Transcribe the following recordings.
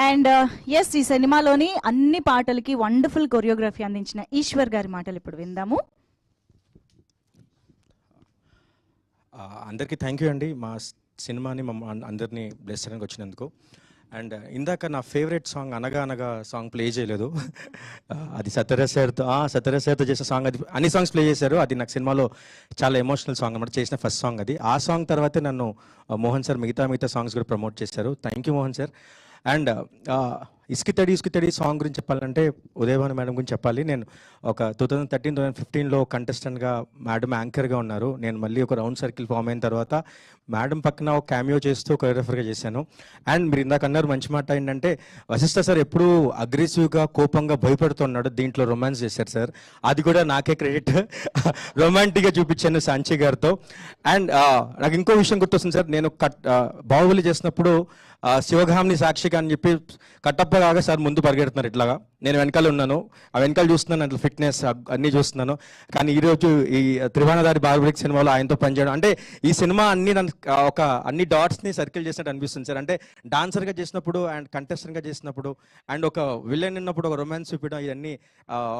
And yes, ఈ సినిమాలోని అన్ని పాటలకి వండర్ఫుల్ కొరియోగ్రఫీ అందించిన ఈశ్వర్ గారి మాటలు ఇప్పుడు విందాము. అందరికీ థ్యాంక్ యూ అండి, మా సినిమాని అందరినీ బ్లెస్ చేయడానికి వచ్చినందుకు. అండ్ ఇందాక నా ఫేవరెట్ సాంగ్ అనగా అనగా సాంగ్ ప్లే చేయలేదు. అది సత్యరసారితో చేసిన సాంగ్. అది అన్ని సాంగ్స్ ప్లే చేశారు. అది నాకు సినిమాలో చాలా ఎమోషనల్ సాంగ్ అనమాట, చేసిన ఫస్ట్ సాంగ్ అది. ఆ సాంగ్ తర్వాతే నన్ను మోహన్ సార్ మిగతా సాంగ్స్ కూడా ప్రమోట్ చేశారు. Thank you Mohan sir. And ఇసుకితడి సాంగ్ గురించి చెప్పాలంటే ఉదయభాను మేడం గురించి చెప్పాలి. నేను ఒక 2013-2015లో కంటెస్టెంట్గా మేడం యాంకర్గా ఉన్నారు. నేను మళ్ళీ ఒక రౌండ్ సర్కిల్ ఫామ్ అయిన తర్వాత మేడం పక్కన ఒక క్యామియో చేస్తూ కొరియోగ్రాఫర్గా చేశాను. అండ్ మీరు ఇందాక అన్నారు మంచి మాట ఏంటంటే, వశిష్ఠ సార్ ఎప్పుడూ అగ్రెసివ్గా కోపంగా భయపడుతున్నాడు, దీంట్లో రొమాన్స్ చేశారు సార్. అది కూడా నాకే క్రెడిట్. రొమాంటిక్గా చూపించాను సాంచి గారితో. అండ్ నాకు ఇంకో విషయం గుర్తొస్తుంది సార్, నేను బాహుబలి చేసినప్పుడు శివగామిని సాక్షిగా అని చెప్పి కట్టప్ప కాగా సార్ ముందు పరిగెడుతున్నారు ఇట్లాగా, నేను వెనకాల ఉన్నాను. ఆ వెనకాల చూస్తున్నాను, అట్లా ఫిట్నెస్ అన్నీ చూస్తున్నాను. కానీ ఈరోజు ఈ త్రిభువనదారి బార్బరిక్ సినిమాలో ఆయనతో పనిచేయడం అంటే, ఈ సినిమా అన్ని డాట్స్ని సర్కిల్ చేసినట్టు అనిపిస్తుంది సార్. అంటే డాన్సర్గా చేసినప్పుడు అండ్ కంటెస్టెంట్గా చేసినప్పుడు అండ్ ఒక విలన్ ఉన్నప్పుడు ఒక రొమాన్స్ చూపించడం, ఇవన్నీ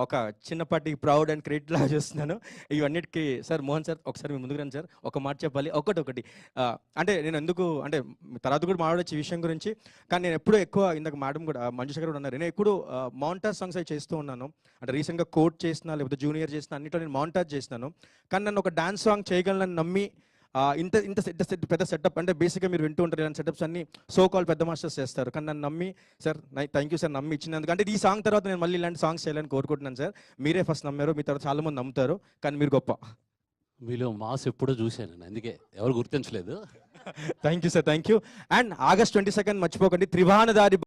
ఒక చిన్నపాటి ప్రౌడ్ అండ్ క్రెడిట్ లాగా చూస్తున్నాను. ఇవన్నిటికీ సార్ మోహన్ సార్ ఒకసారి మీ ముందుకు రండి సార్, ఒక మాట చెప్పాలి. ఒకటి అంటే నేను ఎందుకు అంటే తర్వాత కూడా మాట్లాడచ్చు ఈ విషయం గురించి, కానీ నేను ఎప్పుడూ ఎక్కువ ఇందాక మేడం కూడా మంజుష గారు కూడా ఉన్నారు, నేను ఎప్పుడు మౌంటాజ్ సాంగ్స్ అవి చేస్తూ ఉన్నాను. అంటే రీసెంట్గా కోట్ చేసిన లేకపోతే జూనియర్ చేసిన అన్నింటిలో నేను మౌంటాజ్ చేసినాను. కానీ నన్ను ఒక డాన్స్ సాంగ్ చేయగలను నమ్మి ఇంత పెద్ద సెటప్ అంటే బేసిక్గా మీరు వింటూ ఉంటారు ఇలాంటి సెటప్స్ అన్ని సో కాల్ పెద్ద మాస్టర్స్ చేస్తారు. కానీ నన్ను నమ్మి సార్ థ్యాంక్ యూ సార్, నమ్మి ఇచ్చినందుకు. అంటే ఈ సాంగ్ తర్వాత నేను మళ్ళీ ఇలాంటి సాంగ్స్ చేయాలని కోరుకుంటున్నాను సార్. మీరే ఫస్ట్ నమ్మారు, మీ తర్వాత చాలా మంది నమ్ముతారు, కానీ మీరు గొప్ప. మీలో మాస్ ఎప్పుడో చూశాను, అందుకే ఎవరు గుర్తించలేదు. Thank you sir, thank you. And August 22 మర్చిపోకండి, త్రిభువనదారి